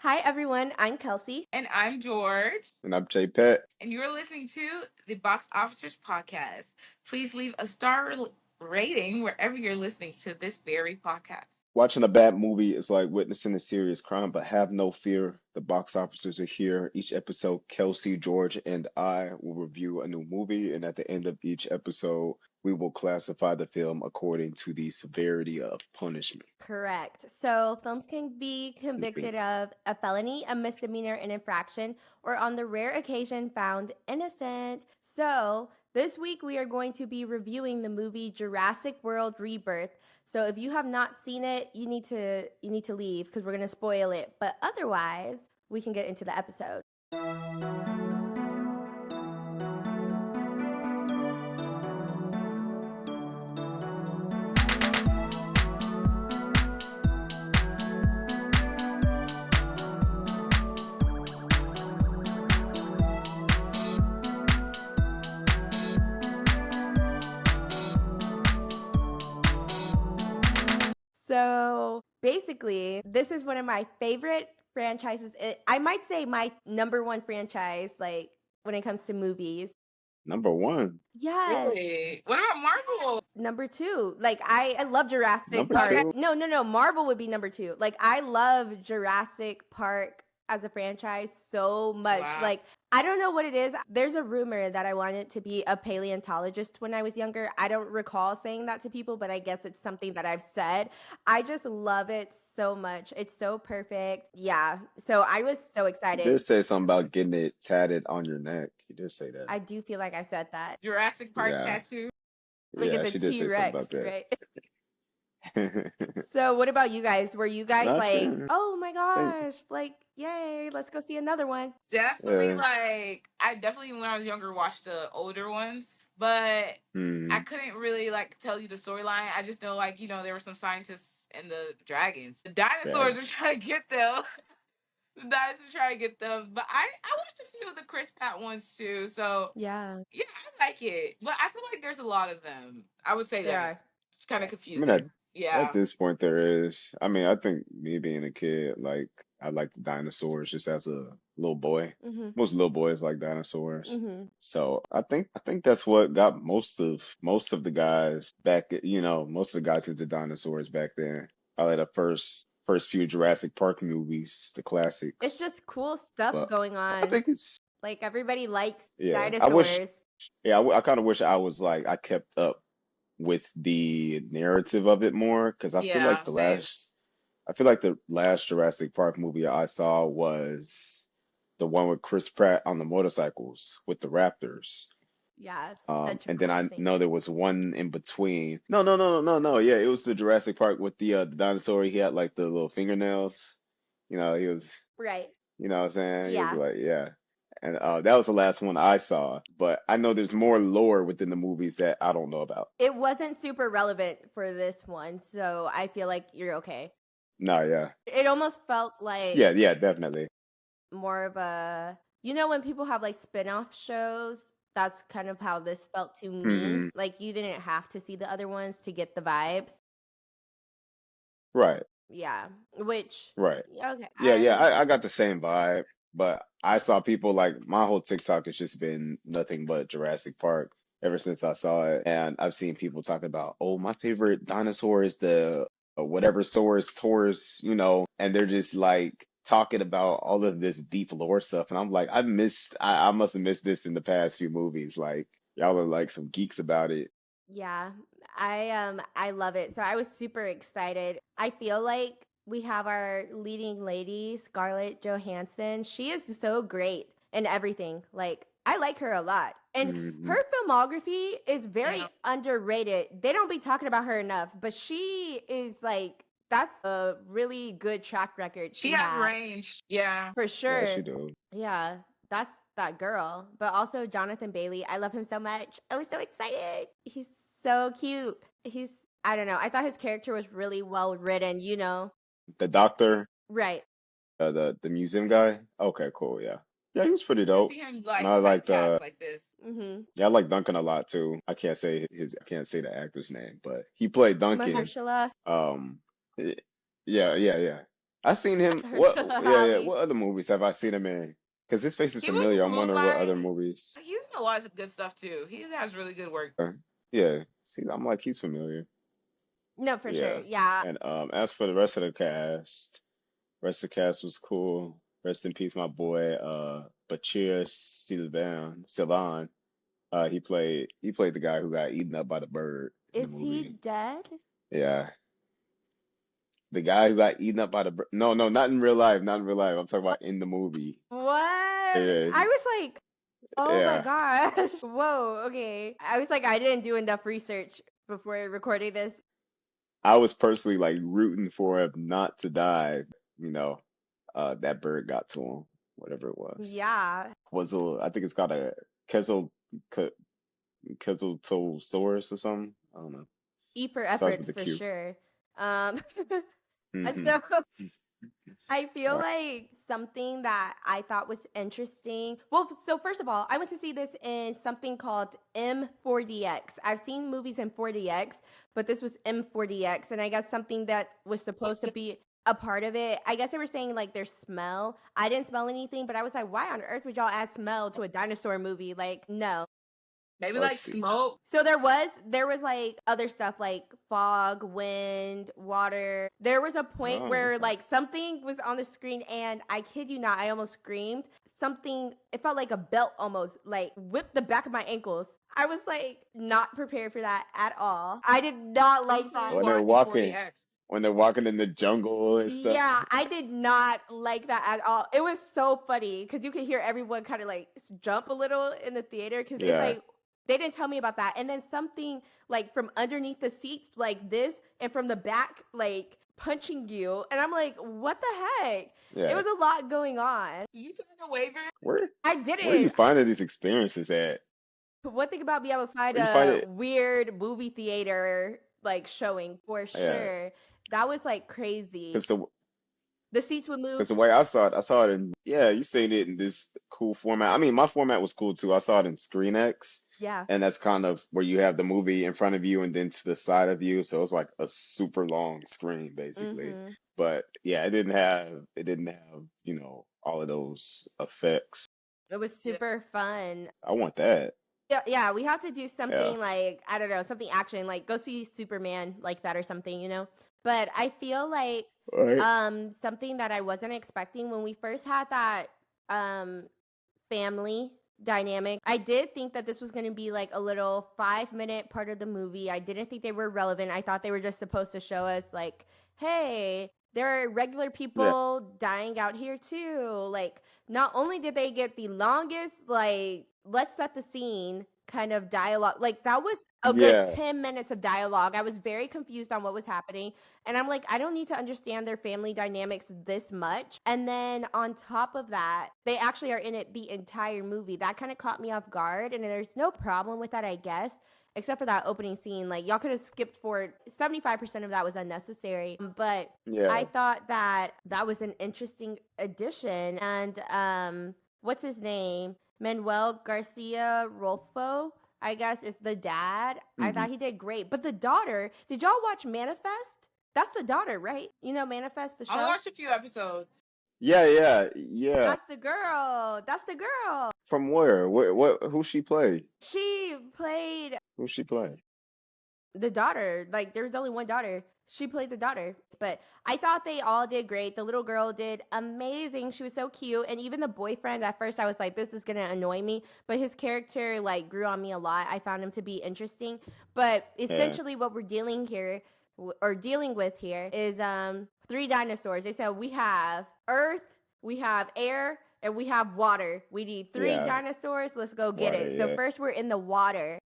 Hi, everyone. I'm Kelsey. And I'm George. And I'm JPatt. And you're listening to the Box Officers Podcast. Please leave a rating wherever you're listening to this very podcast. Watching a bad movie is like witnessing a serious crime, but have no fear. The box officers are here. Each episode, Kelsey, George, and I will review a new movie, and at the end of each episode, we will classify the film according to the severity of punishment. Correct. So, films can be convicted of a felony, a misdemeanor, an infraction, or on the rare occasion found innocent. So, this week we are going to be reviewing the movie Jurassic World Rebirth. So, if you have not seen it, you need to leave because we're going to spoil it. But otherwise, we can get into the episode. So basically, this is one of my favorite franchises. I might say my number one franchise, like when it comes to movies. Number one. Yes. Really? What about Marvel? Number two. Like I love Jurassic Number Park. two? No. Marvel would be number two. Like I love Jurassic Park as a franchise so much. Wow. Like I don't know what it is. There's a rumor that I wanted to be a paleontologist when I was younger. I don't recall saying that to people, but I guess it's something that I've said. I just love it so much. It's so perfect. Yeah. So I was so You excited. did say something about getting it tatted on your neck. You did say that. I do feel like I said that. Jurassic Park Yeah. tattoo. Look Yeah, at the she did say something T-Rex, about that. right? So what about you guys? Were you guys That's like, good. oh my gosh, like, yay, let's go see another one? Definitely, Yeah. I definitely, when I was younger, watched the older ones. But I Hmm. couldn't really, tell you the storyline. I just know, there were some scientists and the dragons. The dinosaurs Yeah. were trying to get them. The dinosaurs were trying to get them. But I watched a few of the Chris Pratt ones, too. So, Yeah, yeah, I like it. But I feel like there's a lot of them. I would say there that. are. It's kind of Yes. I mean, confusing. at Yeah. this point, there is. I mean, I think me being a kid, like, I like the dinosaurs just as a little boy. Mm-hmm. Most little boys like dinosaurs. Mm-hmm. So I think that's what got most of the guys back, most of the guys into dinosaurs back then. Probably the first few Jurassic Park movies, the It's classics. just cool stuff But going I on. think it's Like everybody likes yeah. I wish dinosaurs. yeah, I kind of wish I was like I kept up with the narrative of it more because Yeah, same. I feel like the last Jurassic Park movie I saw was the one with Chris Pratt on the motorcycles with the Raptors. Yeah, it's such a And then cool I scene. know there was one in between. No. Yeah, it was the Jurassic Park with the dinosaur. He had like the little fingernails. He was, Right. what I'm saying? He was Yeah. like, yeah. And that was the last one I saw. But I know there's more lore within the movies that I don't know about. It wasn't super relevant for this one, so I feel like you're okay. No, yeah. It almost felt like Yeah, definitely. more of a, when people have like spin-off shows, that's kind of how this felt to me. Hmm. Like you didn't have to see the other ones to get the vibes. Right, Yeah, which right. okay, Yeah, I got the same vibe, but I saw people like my whole TikTok has just been nothing but Jurassic Park ever since I saw it. And I've seen people talking about, oh, my favorite dinosaur is the whatever Saurus, Taurus, and they're just like talking about all of this deep lore stuff. And I'm like, I must have missed this in the past few movies. Like, y'all are like some geeks about it. yeah, I love it. So I was super excited. I feel like we have our leading lady, Scarlett Johansson. She is so great in everything. Like I like her a lot. And Hmm. her filmography is very Yeah. underrated. They don't be talking about her enough, but she is like that's a really good track record She she has had. range. Yeah. For Yeah, sure. she do. Yeah, that's that girl. But also Jonathan Bailey. I love him so much. I was so excited. He's so cute. I don't know. I thought his character was really well written. The doctor, Right. the museum guy. Okay, cool. Yeah, yeah, he was pretty To dope. see him And I liked typecast like this. Mm-hmm. yeah, I like Duncan a lot too. I can't say the actor's name, but he played Duncan. Mahershala. Um, eh, yeah. I seen him. What? Yeah, yeah. Javi. What other movies have I seen him in? Because his face is He was familiar. in I'm wondering what other Moonlight. movies. He's in a lot of good stuff too. He has really good work. Yeah. See, I'm like he's familiar. No, for sure. Yeah. Yeah. And as for the rest of the cast was cool. Rest in peace, my boy. Bachir Sylvan. He played the guy who got eaten up by the bird in the Is he movie. dead? Yeah. The guy who got eaten up by the bird. No, no, not in real life. Not in real life. I'm talking about in the movie. What? Yeah. I was like, oh my Yeah. gosh. Whoa, okay. I was like, I didn't do enough research before recording this. I was personally like rooting for him not to die, but that bird got to him, whatever it was. Yeah. I think it's called a Quetzal, Ke- Quetzaltosaurus or something. I don't know. E for Starts with effort a for Q. sure. Um, Mm-hmm. so I All feel right. like something that I thought was interesting. Well, so first of all, I went to see this in something called M4DX. I've seen movies in 4DX, but this was M4DX, and I guess something that was supposed to be a part of it. I guess they were saying like their smell. I didn't smell anything, but I was like, why on earth would y'all add smell to a dinosaur movie? Like, no. Maybe like Musty. smoke. So there was like other stuff like fog, wind, water. There was a point Oh, where okay. like something was on the screen and I kid you not, I almost screamed. Something it felt like a belt almost like whipped the back of my ankles. I was like not prepared for that at all. I did not Those like people that. When who they're aren't used to walking, 40X. when they're walking in the jungle and stuff. Yeah, I did not like that at all. It was so funny because you could hear everyone kind of like jump a little in the theater because it's Yeah, like they didn't tell me about that. And then something like from underneath the seats like this and from the back like punching you. And I'm like, what the heck? It yeah. was a lot going on. You took a waiver? Where I where are you didn't. finding these experiences at? One thing about me, I would find Where you find a it? weird movie theater like showing for Yeah, sure. That was like crazy. because the The seats would move. Because the way I saw it in, yeah, you seen it in this cool format. I mean, my format was cool too. I saw it in ScreenX, Yeah. and that's kind of where you have the movie in front of you and then to the side of you. So it's like a super long screen, basically. Mm-hmm. But yeah, it didn't have all of those effects. It was Yeah. super fun. I want that. Yeah, yeah, we have to do Yeah. something like I don't know, something action, like go see Superman like that or something. But I feel like All right. something that I wasn't expecting when we first had that um family dynamic. I did think that this was going to be like a little 5-minute part of the movie. I didn't think they were relevant. I thought they were just supposed to show us like, hey, there are regular Yeah. people dying out here too. Like, not only did they get the longest, like, let's set the scene kind of dialogue, like, that was a good Yeah. 10 minutes of dialogue. I was very confused on what was happening. And I'm like, I don't need to understand their family dynamics this much. And then on top of that, they actually are in it the entire movie. That kind of caught me off guard. And there's no problem with that, I guess, except for that opening scene. Like, y'all could have skipped forward. 75% of that was unnecessary. But I Yeah. thought that that was an interesting addition. And what's his name? Manuel Garcia Rolfo, I guess, is the dad. I Hmm. thought he did great. But the daughter, did y'all watch Manifest? That's the daughter, right? You know Manifest, the I show? watched a few episodes. Yeah, yeah, yeah. That's the girl. That's the girl. From where? Who she play? She played Who she play? the daughter. Like, there's only one daughter. She played the daughter. But I thought they all did great. The little girl did amazing. She was so cute. And even the boyfriend, at first I was like, this is going to annoy me. But his character, like, grew on me a lot. I found him to be interesting. But Yeah. essentially what we're dealing with here is 3 dinosaurs. They said we have Earth, we have air, and we have water. We need 3 Yeah. dinosaurs. Let's go get Water, it. So yeah. first we're in the water.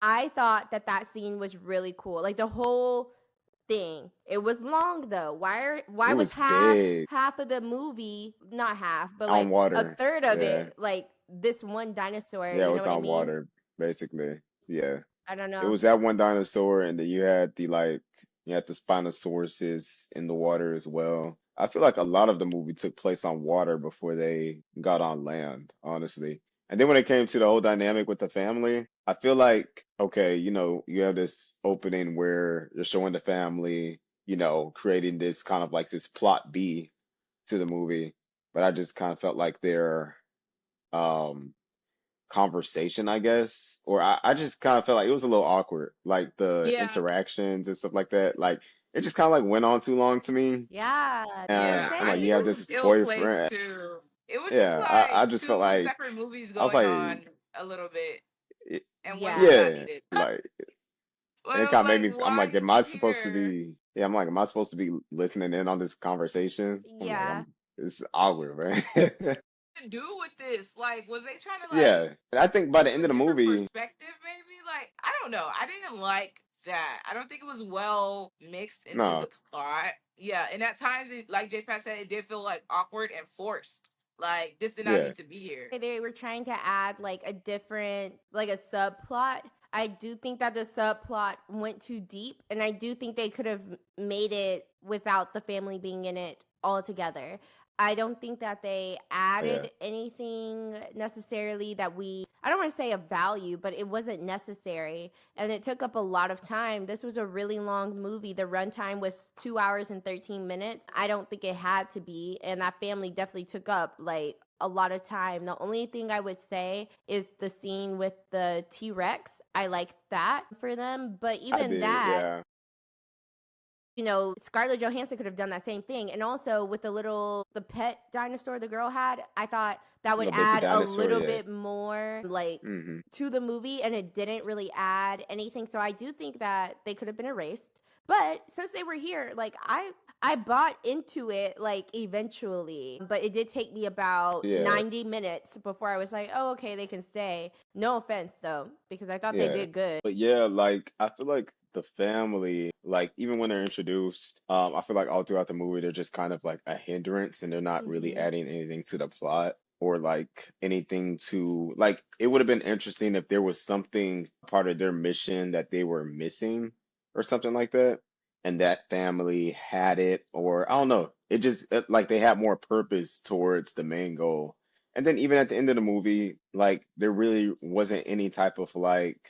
I thought that scene was really cool. Like the whole thing. It was long though. Why It was was big half of the movie, not half, but on like a water. third of Yeah. it like this one dinosaur, Yeah, it you know was what I on mean? water, basically. Yeah. I don't It know. was that one dinosaur, and then you had the Spinosauruses in the water as well. I feel like a lot of the movie took place on water before they got on land, honestly. And then when it came to the whole dynamic with the family, I feel like, okay, you have this opening where you're showing the family, creating this kind of like this plot B to the movie. But I just kind of felt like their um conversation, I guess, or I just kind of felt like it was a little awkward, like the Yeah, interactions and stuff like that. Like it just kind of like went on too long to me. Yeah, that's what I'm yeah. And I'm I like, you think have it saying. this was ill boyfriend. placed too. It was just Yeah, I like just felt two like separate movies I was going like, on a little bit, y- and one was Yeah. not yeah, needed. like, Like, and it I was kind of made like, me. I'm why like, are am you I supposed to here? be? Yeah, I'm like, am I supposed to be listening in on this conversation? I'm like, Yeah. it's awkward, right? To do with this? Like, was they trying to like Yeah, and I think by the do end a of the different movie, perspective? Maybe like I don't know. I didn't like that. I don't think it was well mixed into no, the plot. Yeah, and at times, like JPatt said, it did feel like awkward and forced. Like this did not yeah, need to be here. They were trying to add like a different, like a subplot. I do think that the subplot went too deep, and I do think they could have made it without the family being in it altogether. I don't think that they yeah, added anything necessarily that I don't want to say of value, but it wasn't necessary. And it took up a lot of time. This was a really long movie. The runtime was 2 hours and 13 minutes. I don't think it had to be. And that family definitely took up like a lot of time. The only thing I would say is the scene with the T Rex. I liked that for them. But I even did, that, yeah, Scarlett Johansson could have done that same thing. And also with the pet dinosaur the girl had, I thought that would the baby add a dinosaur, little yeah, bit more like hmm to the movie, and it didn't really add anything. So I do think that they could have been erased. But since they were here, like I bought into it like eventually, but it did take me about yeah, 90 minutes before I was like, "Oh, okay, they can stay." No offense though, because I thought they yeah. did good. But yeah, like I feel like the family, like even when they're introduced, I feel like all throughout the movie they're just kind of like a hindrance and they're not really Mhm. adding anything to the plot or like anything to like it would have been interesting if there was something part of their mission that they were missing or something like that and that family had it or I don't know. Like they had more purpose towards the main goal. And then even at the end of the movie, like there really wasn't any type of like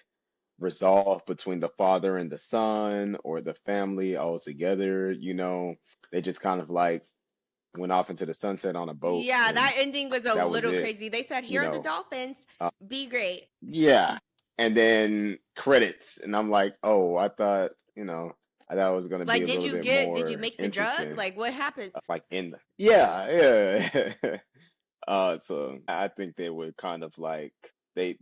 resolve between the father and the son or the family all together. They just kind of like went off into the sunset on a boat Yeah, that and ending was a that was little it, crazy. They said, you "Here are the know. dolphins. Uh, Be great." yeah. And then credits and I'm like, "Oh, I thought it was going to be Like, a little bit did you more mix the drug? interesting Like, what happened? like in the yeah, yeah. So I think they would kind of like they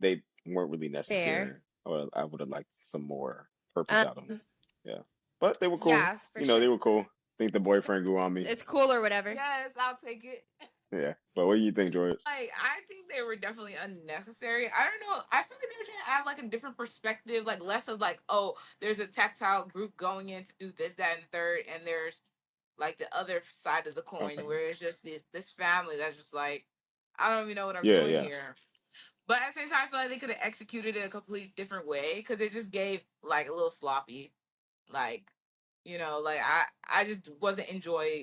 weren't really Fair. necessary. I would have liked some more purpose Um, out of them. Yeah, but they were cool. yeah, for sure. They were cool. I think the boyfriend grew on me. It's cool or whatever. Yes, I'll take it. Yeah, but what do you think, George? Like I think they were definitely unnecessary. I don't know. I feel like they were trying to add like a different perspective, like less of like, oh, there's a tactile group going in to do this, that, and third, and there's like the other side of the coin Okay. where it's just this family that's just like, I don't even know what I'm Yeah, doing yeah, here. But at the same time, I feel like they could have executed it a complete different way because it just gave like a little sloppy, like like I just wasn't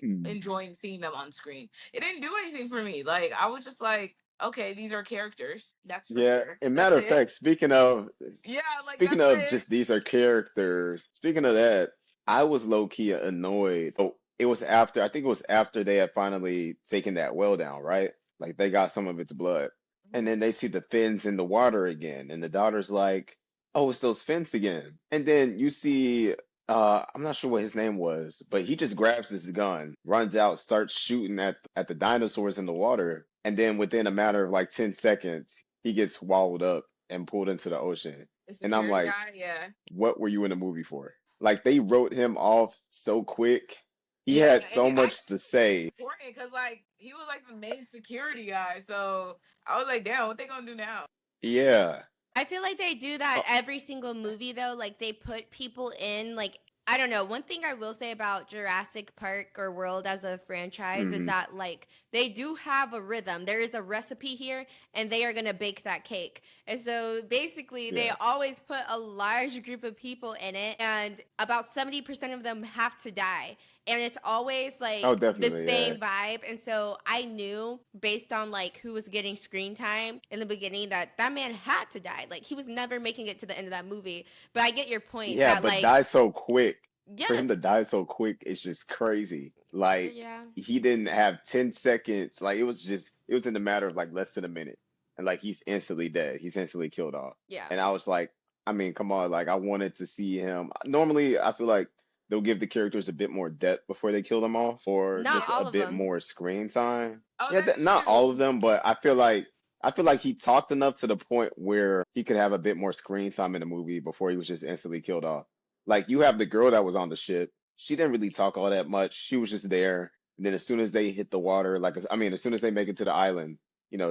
Hmm. enjoying seeing them on screen. It didn't do anything for me. Like I was just like, okay, these are characters. That's for Yeah. sure. And That's matter of it. fact, speaking of Yeah, like speaking that's of it. just these are characters. Speaking of that, I was low key annoyed. Oh, it was after. I think it was after they had finally taken that well down, right? Like they got some of its blood. And then Mhm. they see the fins in the water again, and the daughter's like, "Oh, it's those fins again." And then you see, I'm not sure what his name was, but he just grabs his gun, runs out, starts shooting at the dinosaurs in the water, and then within a matter of like 10 seconds, he gets swallowed up and pulled into the ocean. The And I'm security like, guy, yeah. what were you in the movie for? Like they wrote him off so quick. He Yeah, had and so I much to think it was say. important because like he was like the main security guy. So I was like, damn, what they gonna do now? Yeah. I feel like they do that Oh, every single movie though. Like they put people in like I don't know. One thing I will say about Jurassic Park or World as a franchise is hmm. that like they do have a rhythm. There is a recipe here and they are going to bake that cake. And so basically they Yeah. always put a large group of people in it and about 70% of them have to die. And it's always Oh, like the definitely. Yeah. same vibe. And so I knew based on like who was getting screen time in the beginning that man had to die. Like he was never making it to the end of that movie. But I get your point Yeah, that but like die so quick. For him to Yes. die so quick, it's just crazy. Like Yeah. he didn't have 10 seconds. Like it was in the matter of like less than a minute. And like he's instantly dead. He's instantly killed off. Yeah. And I was like, I mean, come on, like I wanted to see him. Normally, I feel like they'll give the characters a bit more depth before they kill them off or Not just Yeah. a all of bit them. more screen time. Oh, Yeah, that's not all of true. them, but I feel like he talked enough to the point where he could have a bit more screen time in the movie before he was just instantly killed off. Like you have the girl that was on the ship. She didn't really talk all that much. She was just there. And then as soon as they hit the water, like I mean, as soon as they make it to the island,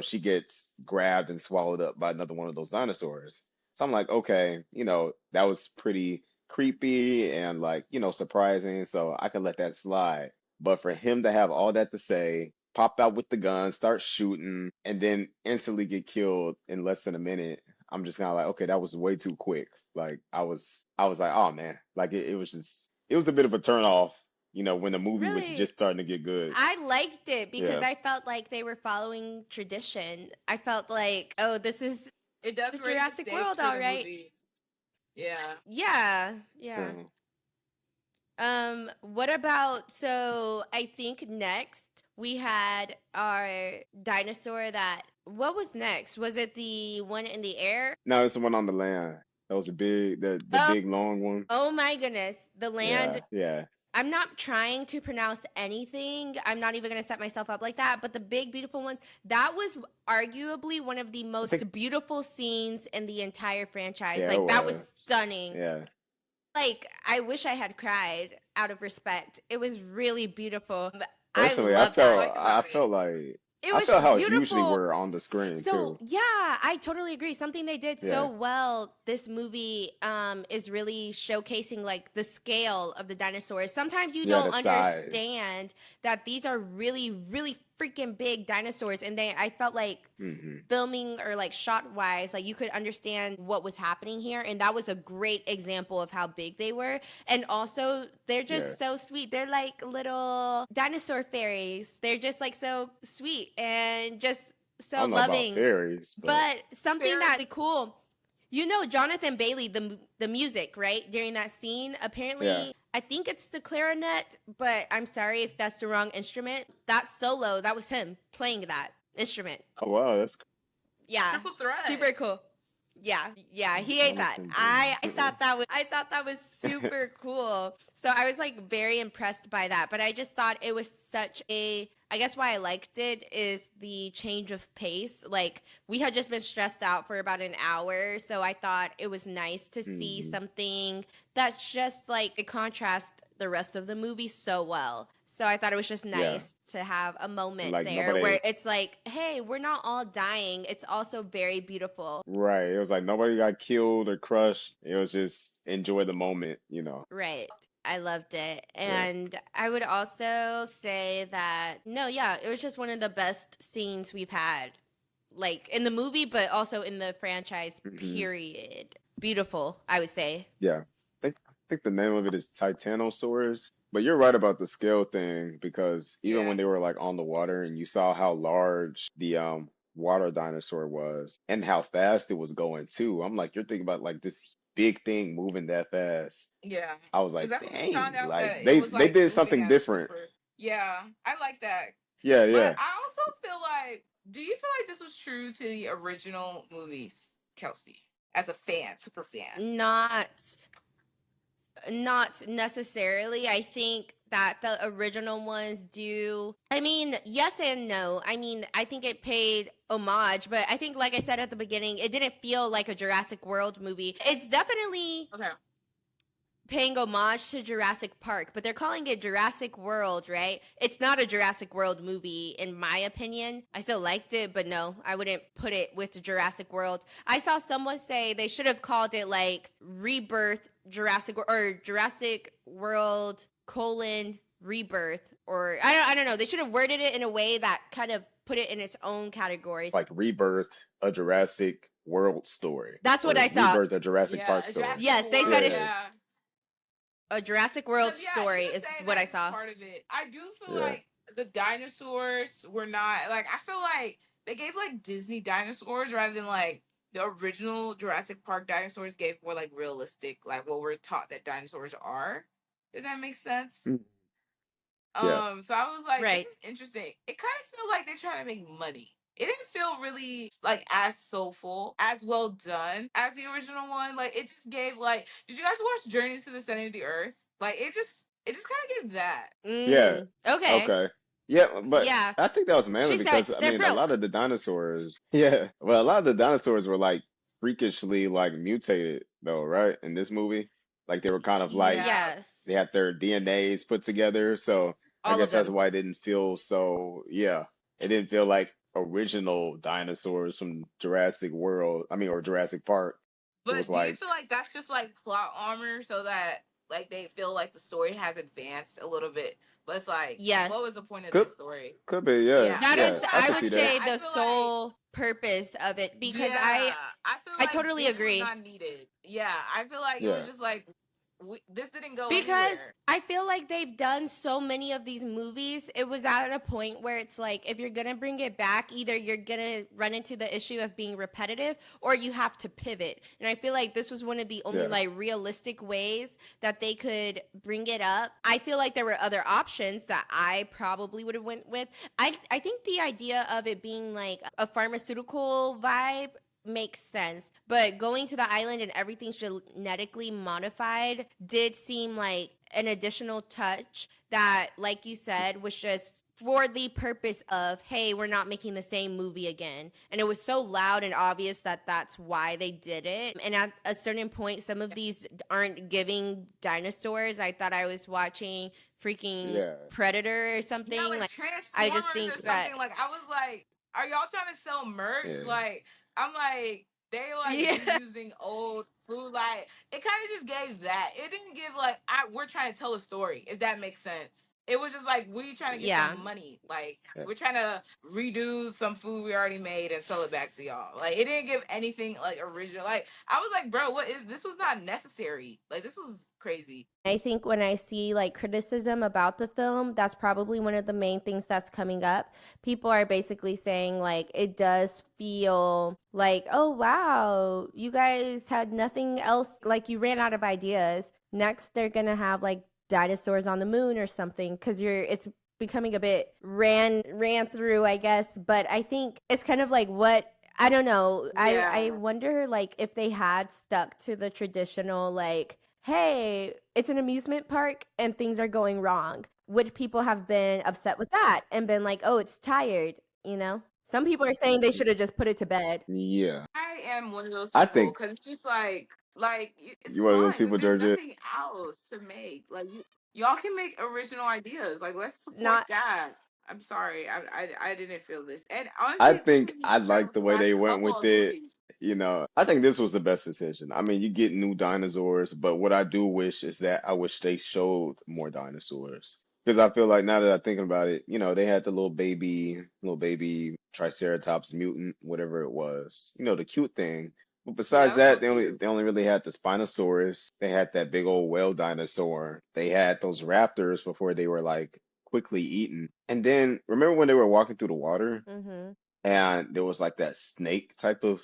she gets grabbed and swallowed up by another one of those dinosaurs. So I'm like, okay, that was pretty creepy and like, surprising. So I can let that slide. But for him to have all that to say, pop out with the gun, start shooting, and then instantly get killed in less than a minute, I'm just kind of like, okay, that was way too quick. Like I was like, oh man, like it was just, it was a bit of a turn off, when the movie was Really, just starting to get good. I liked it because Yeah. I felt like they were following tradition. I felt like, oh, this is It does the raise the Jurassic stakes World, for all the right. movies. Yeah. Yeah, yeah. Mhm. What about, so I think next we had our dinosaur that, what was next? Was it the one in the air? No, it's the one on the land. That was a big, the Oh, big long one. oh my goodness. The land. Yeah, yeah. I'm not trying to pronounce anything. I'm not even going to set myself up like that. But the big, beautiful ones, that was arguably one of the I think, most beautiful scenes in the entire franchise. yeah, it Like, that was was. stunning. Yeah. Like, I wish I had cried out of respect. It was really beautiful. I Personally, love What you that. like about it? It I was felt how huge they beautiful. were on the screen So too. yeah, I totally agree. Something they did so Yeah. well, this movie is really showcasing like the scale of the dinosaurs. Sometimes you Yeah, don't the size. understand that these are really, really freaking big dinosaurs, and I felt like Hmm. filming or like shot wise, like you could understand what was happening here, and that was a great example of how big they were. And also, they're Yeah. just so sweet. They're like little dinosaur fairies. They're just like so sweet and just I so don't know about loving. fairies, but But something Very. that's really cool, you know, Jonathan Bailey, the music, right? During that scene, yeah. apparently, I think it's the clarinet, but I'm sorry if that's the wrong instrument. That solo, that was him playing that instrument. Oh wow, that's Yeah, Triple threat. super cool. Yeah, he ate that. Jonathan I Bailey. thought that was super cool. So I was like very impressed by that. But I just thought it was such a, I guess why I liked it is the change of pace. Like we had just been stressed out for about an hour, so I thought it was nice to see Hmm. something that's just like it contrasts the rest of the movie so well. So I thought it was just Yeah. nice to have a And moment like there where nobody, it's like, hey, we're not all dying. It's also very beautiful. right. It was like nobody got killed or crushed. It was just enjoy the moment. Right. I loved it. Yeah. And I would also say that, no, yeah, it was just one of the best scenes we've had, like in the movie, but also in the franchise, Hmm. period. Beautiful, I would say. Yeah. I think the name of it is Titanosaurus. But you're right about the scale thing because even Yeah. when they were like on the water and you saw how large the water dinosaur was and how fast it was going too. I'm like, you're thinking about like this big thing moving that fast. Yeah. I was Because like, that's when we found dang, out like that it they was they like did moving something at a different. super. Yeah, I like that. Yeah, But yeah. I also feel like, do you feel like this was true to the original movies, Kelsey, as a fan, super fan? Not necessarily. I think that the original ones do. I mean, yes and no. I mean, I think it paid homage, but I think, like I said at the beginning, it didn't feel like a Jurassic World movie. It's definitely Okay. paying homage to Jurassic Park, but they're calling it Jurassic World, right? It's not a Jurassic World movie, in my opinion. I still liked it, but no, I wouldn't put it with the Jurassic World. I saw someone say they should have called it like Rebirth Jurassic or Jurassic World colon Rebirth, or I don't know. They should have worded it in a way that kind of put it in its own categories. Like Rebirth, a Jurassic World story. That's what Or I saw. Rebirth, a Jurassic Yeah, Park a story. Jurassic Yes, they World. said Yeah, it's Yeah. a Jurassic World 'Cause, yeah, story you could is say what I that's saw. part of it. I do feel yeah. like the dinosaurs were not like, I feel like they gave like Disney dinosaurs rather than like the original Jurassic Park dinosaurs gave more like realistic, like what we're taught that dinosaurs are. If that makes sense. Mm, yeah, So I was like, this Right. is interesting. It kind of felt like they're trying to make money. It didn't feel really like as soulful, as well done as the original one. Like it just gave like, did you guys watch Journeys to the Center of the Earth? Like it just kind of gave that. yeah, Okay. okay. Yeah, but Yeah. I think that was mainly She said because I they're mean a lot broke. of the dinosaurs, yeah, well a lot of the dinosaurs were like freakishly like mutated though, right? In this movie, like they were kind of like Yeah, they had Yes. their DNAs put together, so I All of guess that's them. why it didn't feel so, yeah, it didn't feel like original dinosaurs from Jurassic World, I mean, or Jurassic Park. It was but do you like, feel like that's just like plot armor so that like they feel like the story has advanced a little bit? But it's like, what was Yes. the point of could this story? could be, yeah, Yeah, That I yeah, is, feel like I I could would see yeah, that. say, I the feel like sole purpose of it, because yeah, I feel I like totally this was agree. not needed. Yeah, I feel like it was Yeah, just like this didn't go Because anywhere. I feel like they've done so many of these movies, it was at a point where it's like, if you're gonna bring it back, either you're gonna run into the issue of being repetitive or you have to pivot. And I feel like this was one of the only yeah, like realistic ways that they could bring it up. I feel like there were other options that I probably would have went with. I think the idea of it being like a pharmaceutical vibe makes sense. But going to the island and everything genetically modified did seem like an additional touch that, like you said, was just for the purpose of, hey, we're not making the same movie again. And it was so loud and obvious that that's why they did it. And at a certain point, some of these aren't giving dinosaurs. I thought I was watching freaking yeah, Predator or Yeah, something. like Like, I just Transformers or think that, something. Like I was like, are y'all trying to sell merch? yeah. Like I'm like, they like yeah. reusing old food. Like it kind of just gave that. It didn't give like we're trying to tell a story. If that makes sense. It was just like we trying to get Yeah. some money. Like Yeah. we're trying to redo some food we already made and sell it back to y'all. Like it didn't give anything like original. Like I was like, bro, what is this? Was not necessary. Like this was crazy. I think when I see like criticism about the film, that's probably one of the main things that's coming up. People are basically saying like it does feel like, oh wow, you guys had nothing else, like you ran out of ideas. Next they're going to have like dinosaurs on the moon or something, cuz you're it's becoming a bit ran through, I guess, but I think it's kind of like what I don't know. I Yeah. wonder like if they had stuck to the traditional like, hey, it's an amusement park and things are going wrong. Would people have been upset with that and been like, oh, it's tired, you know? Some people are saying they should have just put it to bed. Yeah. I am one of those I people think because it's just like it's you one of those fine. people, Like there's Georgia. nothing else to make. Like y'all can make original ideas. Like let's support Not that. I'm sorry, I didn't feel this, and I honestly, this think is I the like the way they last went couple with of it. movies. I think this was the best decision. I mean, you get new dinosaurs, but what I do wish is that I wish they showed more dinosaurs. Because I feel like now that I'm thinking about it, they had the little baby Triceratops mutant, whatever it was. The cute thing. But Yeah, besides that was so that, they only cute. they only really had the Spinosaurus. They had that big old whale dinosaur. They had those raptors before they were like quickly eaten. And then remember when they were walking through the water? mhm. And there was like that snake type of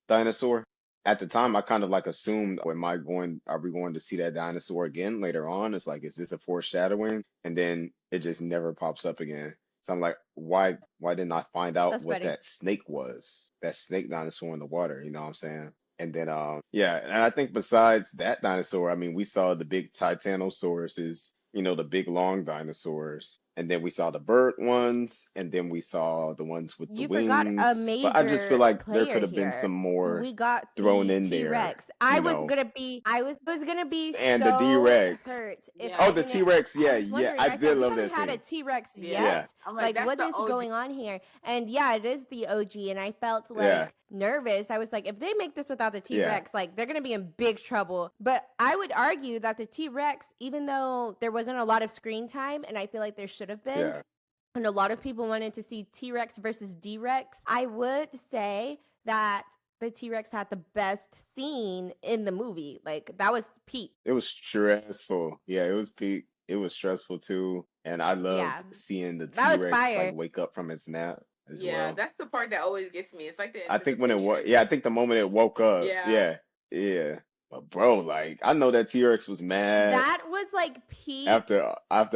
dinosaur. At the time, I kind of like assumed, are we going to see that dinosaur again later on? It's like, is this a foreshadowing? And then it just never pops up again. So I'm like, why didn't I find out That's what funny. that snake was? That snake dinosaur in the water, you know what I'm saying? And then, yeah, and I think besides that dinosaur, I mean, we saw the big Titanosauruses, the big long dinosaurs. And then we saw the bird ones, and then we saw the ones with the You forgot a wings. But I just feel major like there player could have been here. some more We got thrown the in there, T-Rex. I you was know. gonna be I was gonna be And the so D-Rex. hurt if Yeah, I Oh, the didn't. T-Rex. I Yeah, was yeah. wondering. I I said did we love haven't that had a scene. T-Rex yeah. Yeah, yet. I'm like, Like, that's what the is OG. going on here? And yeah, it is the OG. And I felt yeah, like nervous. I was like, if they make this without the yeah, T-Rex, like they're gonna be in big trouble. But I would argue that the T-Rex, even though there wasn't a lot of screen time, and I feel like there should have been, yeah. and a lot of people wanted to see T-Rex versus D-Rex, I would say that the T-Rex had the best scene in the movie. Like that was peak. It was stressful. Yeah, it was peak. It was stressful too. And I loved Yeah. seeing the That was T-Rex like fire. wake up from its nap as Yeah, well. that's the part that always gets me. It's like the I think when anticipation. I think the moment it woke up, Yeah. yeah, yeah. But bro, like I know that T-Rex was mad That was like peak. after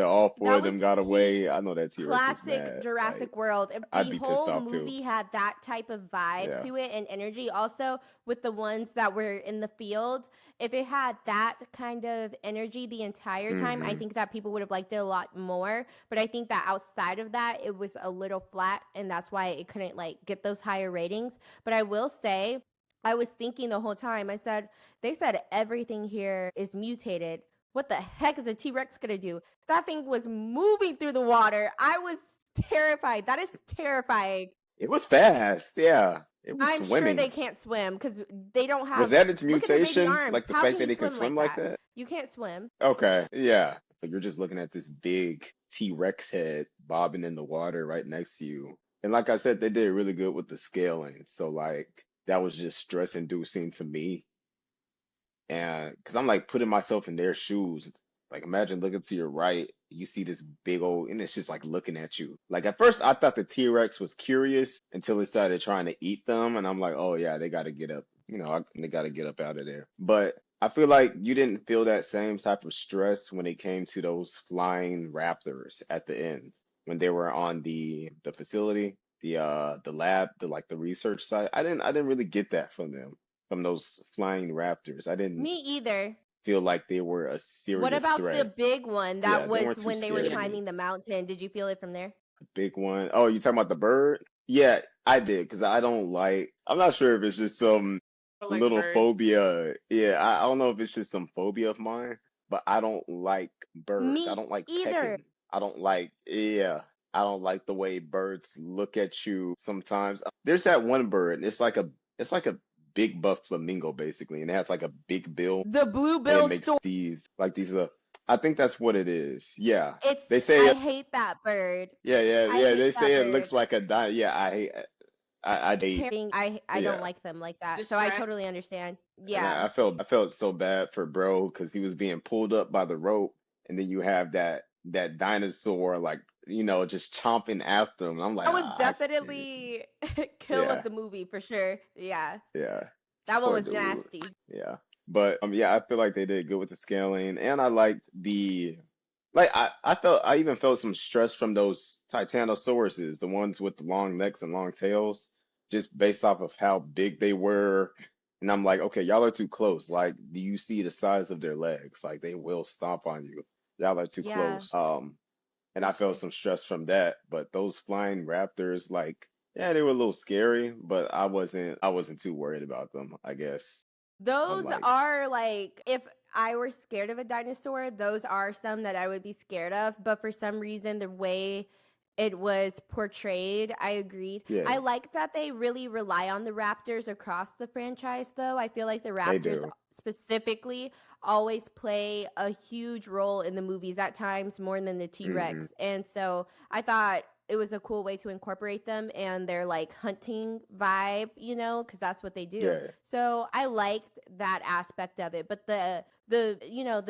all four That of them was got peak away. I know that T-Rex was classic mad. Like Jurassic World. If I'd the be pissed whole off too. movie had that type of vibe Yeah. to it and energy, also with the ones that were in the field, if it had that kind of energy the entire time, I Hmm. think that people would have liked it a lot more. But I think that outside of that, it was a little flat, and that's why it couldn't like get those higher ratings. But I will say, I was thinking the whole time, they said everything here is mutated. What the heck is a T Rex gonna do? That thing was moving through the water. I was terrified. That is terrifying. It was fast. Yeah. It was I'm sure they swimming. can't swim because they don't Was have. that its Look at their baby mutation? arms. Like the How fact can that you it can swim swim like like that? that? You can't swim. Okay. Yeah. So you're just looking at this big T-Rex head bobbing in the water right next to you. And like I said, they did really good with the scaling. So like that was just stress inducing to me. And because I'm like putting myself in their shoes, like imagine looking to your right, you see this big old, and it's just like looking at you. Like at first, I thought the T-Rex was curious until it started trying to eat them, and I'm like, oh yeah, they got to get up, they got to get up out of there. But I feel like you didn't feel that same type of stress when it came to those flying raptors at the end when they were on the facility, the lab, the research site. I didn't really get that from those flying raptors. I didn't Me either. feel like they were a What serious about the threat. big one that Yeah, they was weren't too when they were scary to Yeah. me. climbing the mountain? Did you feel it from there? Big one. Oh, you talking about the bird? Yeah, I did because I don't like. I'm not sure if it's just some I like little bird. phobia. Yeah, I don't know if it's just some phobia of mine, but I don't like birds. I Me don't like either. pecking. I don't like, yeah, I don't like the way birds look at you sometimes. There's that one bird. It's like a big buff flamingo basically, and it has like a big bill, The and it bluebill makes storm. these I think that's what it is. Yeah. They I say hate that bird. yeah, yeah, I yeah. hate They that say it bird. looks like a di yeah, I hate I It's hate terrifying. I don't yeah. like them like that. So I Distract. totally understand. And Yeah. I felt so bad for bro because he was being pulled up by the rope, and then you have that dinosaur like just chomping after him. I'm like, That was ah, definitely kill of yeah, the movie for sure. Yeah. yeah, That one poor was dude. nasty. Yeah, but yeah, I feel like they did good with the scaling, and I liked like I even felt some stress from those Titanosauruses, the ones with the long necks and long tails, just based off of how big they were. And I'm like, okay, y'all are too close. Like, do you see the size of their legs? Like, they will stomp on you. Y'all are too Yeah, close. And for I felt sure. some stress from that. But those flying raptors, like, yeah, they were a little scary, but I wasn't too worried about them, I guess. I'm Those like, are like, if I were scared of a dinosaur, those are some that I would be scared of. But for some reason, the way it was portrayed, I agreed. yeah, I like that they really rely on the Raptors across the franchise, though. I feel like the they Raptors do. specifically always play a huge role in the movies, at times more than the T Hmm. Rex. And so I thought it was a cool way to incorporate them and their like hunting vibe, because that's what they do. Yeah. So I liked that aspect of it. But the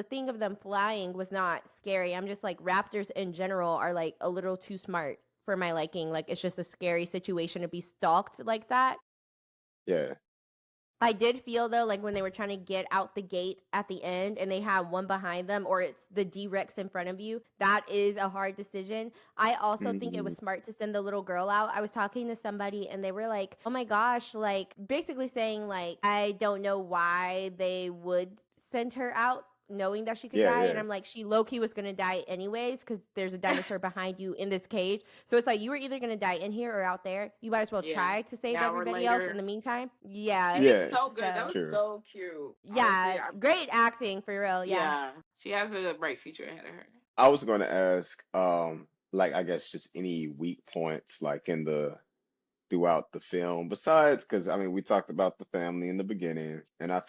thing of them flying was not scary. I'm just like, raptors in general are like a little too smart for my liking. Like, it's just a scary situation to be stalked like that. Yeah. I did feel though, like when they were trying to get out the gate at the end and they have one behind them, or it's the D Rex in front of you, that is a hard decision. I also think it Hmm. was smart to send the little girl out. I was talking to somebody and they were like, oh my gosh, like basically saying, like, I don't know why they would send her out knowing that she could Yeah, die. And yeah. I'm like, she low key was going to die anyways because there's a dinosaur behind you in this cage. So it's like, you were either going to die in here or out there. You might as well Yeah. try to save An hour everybody else later. in the meantime. She Yeah. did Yeah, so good. That So was true. so cute. Honestly, yeah, great acting for real. Yeah. yeah. She has a bright future ahead of her. I was going to ask, like I guess just any weak points like in the throughout the film besides because I mean we talked about the family in the beginning and I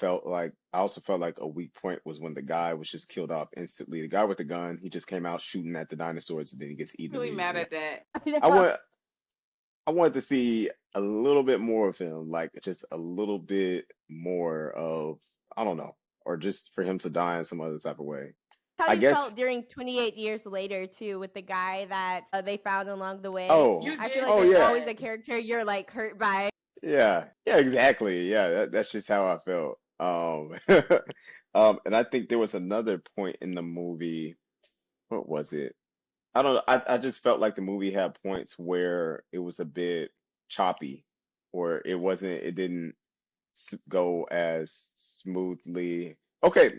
also felt like a weak point was when the guy was just killed off instantly. The guy with the gun, he just came out shooting at the dinosaurs and then he gets eaten Really mad immediately. at that. I want I wanted to see a little bit more of him, like just a little bit more of I don't know, or just for him to die in some other type of way. How I you guess felt during 28 years later too, with the guy that they found along the way. oh You I did feel like oh there's yeah. always a that. character you're like hurt by. Yeah, yeah, exactly. Yeah, that's just how I felt. Um, and I think there was another point in the movie. What was it? I don't know. I just felt like the movie had points where it was a bit choppy, or it didn't go as smoothly. Okay,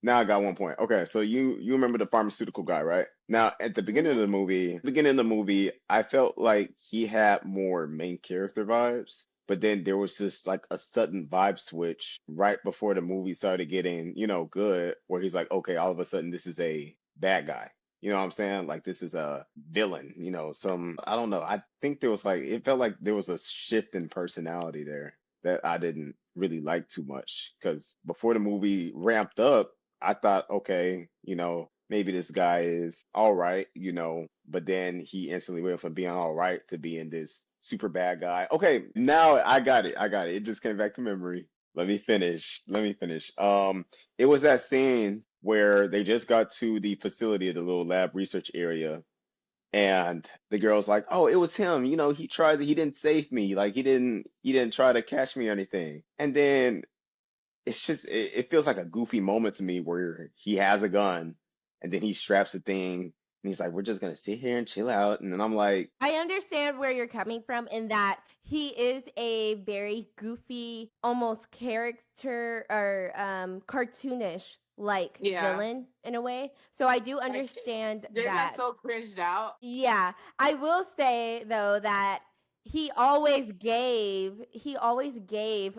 now I got one point. Okay, so you remember the pharmaceutical guy, right? Now at the Hmm. beginning of the movie, I felt like he had more main character vibes, but then there was just like a sudden vibe switch right before the movie started getting, good, where he's like, okay, all of a sudden this is a bad guy. You know what I'm saying? Like this is a villain, I don't know. I think there was like it felt like there was a shift in personality there that I didn't really like too much because before the movie ramped up, I thought, okay, maybe this guy is all right, but then he instantly went from being all right to being this super bad guy. Okay, now I got it. I got it. It just came back to memory. Let me finish. Let me finish. It was that scene where they just got to the facility, the little lab research area, and the girl's like, "Oh, it was him. He didn't save me. Like he didn't try to catch me or anything." And then it feels like a goofy moment to me where he has a gun and then he straps the thing and he's like, "We're just gonna sit here and chill out." And then I'm like, I understand where you're coming from in that he is a very goofy, almost character or cartoonish like Yeah. villain in a way. So I do Like understand JPatt that. so cringed out. Yeah, I will say though that he always gave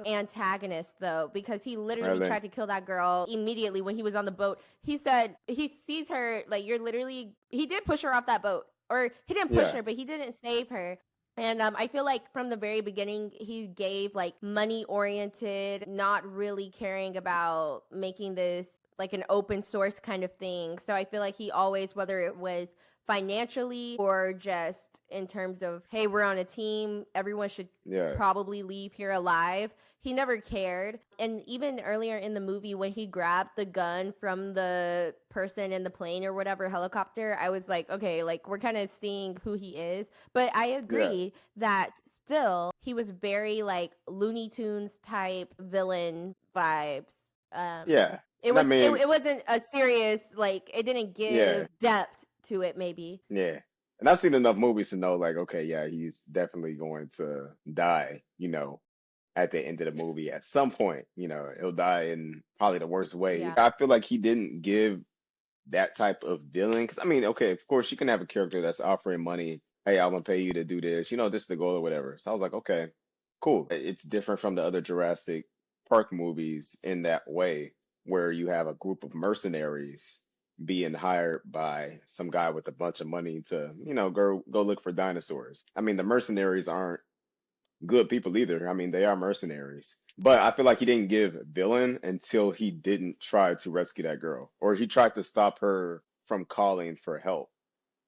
antagonists though, because he literally really? tried to kill that girl immediately when he was on the boat. He said he sees her, like, he did push her off that boat, or he didn't push Yeah, her but he didn't save her. And I feel like from the very beginning he gave like money oriented, not really caring about making this like an open source kind of thing. So I feel like he always, whether it was financially or just in terms of, hey, we're on a team, everyone should yeah, probably leave here alive, he never cared. And even earlier in the movie when he grabbed the gun from the person in the plane or whatever helicopter, I was like, okay, like we're kind of seeing who he is. But I yeah, agree that still he was very like Looney Tunes type villain vibes. yeah. It And I was it, mean, it wasn't a serious, like it didn't yeah, give depth to it maybe. yeah. And I've seen enough movies to know, like, okay, yeah, he's definitely going to die, at the end of the Yeah. movie at some point. He'll die in probably the worst way. Yeah. I feel like he didn't give that type of villain. Because I mean, okay, of course you can have a character that's offering money. Hey, I'm gonna pay you to do this. This is the goal or whatever. So I was like, okay, cool. It's different from the other Jurassic Park movies in that way, where you have a group of mercenaries being hired by some guy with a bunch of money to, go look for dinosaurs. I mean, the mercenaries aren't good people either. I mean, they are mercenaries. But I feel like he didn't give villain until he didn't try to rescue that girl, or he tried to stop her from calling for help.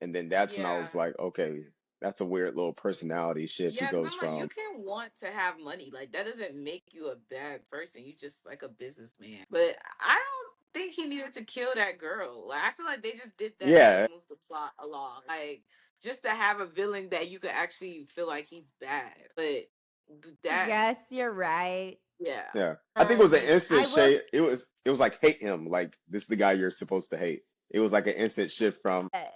And then that's when I was Yeah. like, okay, that's a weird little personality shift. He Yeah, because goes I'm like, you from, can want to have money. Like, that doesn't make you a bad person. You just like a businessman. But I don't think he needed to kill that girl. Like, I feel like they just did that to yeah, move the plot along. Like, just to have a villain that you could actually feel like he's bad. But that, Yes, you're right. yeah. yeah. I think it was an I instant will shade. It was like hate him. Like this is the guy you're supposed to hate. It was like an instant shift from, say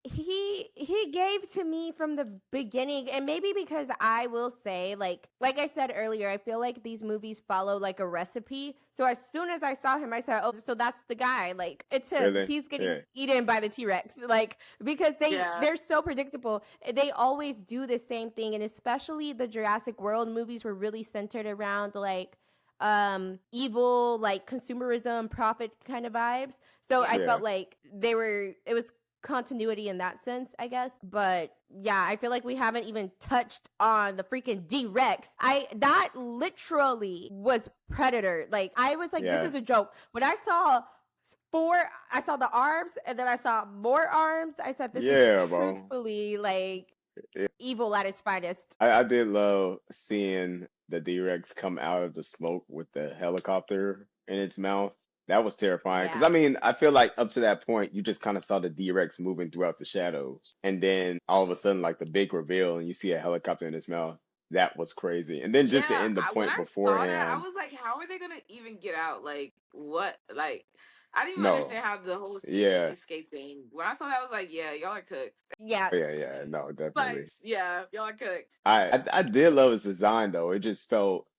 he gave to me from the beginning, and maybe because I will say, like I said earlier, I feel like these movies follow like a recipe. So as soon as I saw him I said, oh, so that's the guy, like it's him, really, he's getting yeah, eaten by the T-Rex, like because Yeah. they're so predictable. They always do the same thing, and especially the Jurassic World movies were really centered around like evil, like consumerism, profit kind of vibes. So I Yeah. yeah, felt like it was continuity in that sense, I guess. But yeah, I feel like we haven't even touched on the freaking D-Rex. That literally was Predator. Like I was like, this yeah, is a joke. When four I saw the arms and then I saw more arms. I said this is yeah, bro. truthfully like evil at its finest. I did love seeing the D-Rex come out of the smoke with the helicopter in its mouth. That was terrifying because I Yeah. mean, I feel like up to that point, you just kind of saw the D-Rex moving throughout the shadows, and then all of a sudden, like the big reveal, and you see a helicopter in its mouth. that was crazy. And then just to Yeah, end the when point I saw that, I beforehand, was like, how are they gonna even get out? Like, what? Like, I didn't even no, understand how the whole sea yeah, escape thing. When I saw that, I was like, yeah, y'all are cooked. Yeah. yeah, no, Like, definitely. yeah, y'all are cooked. I did love his design though.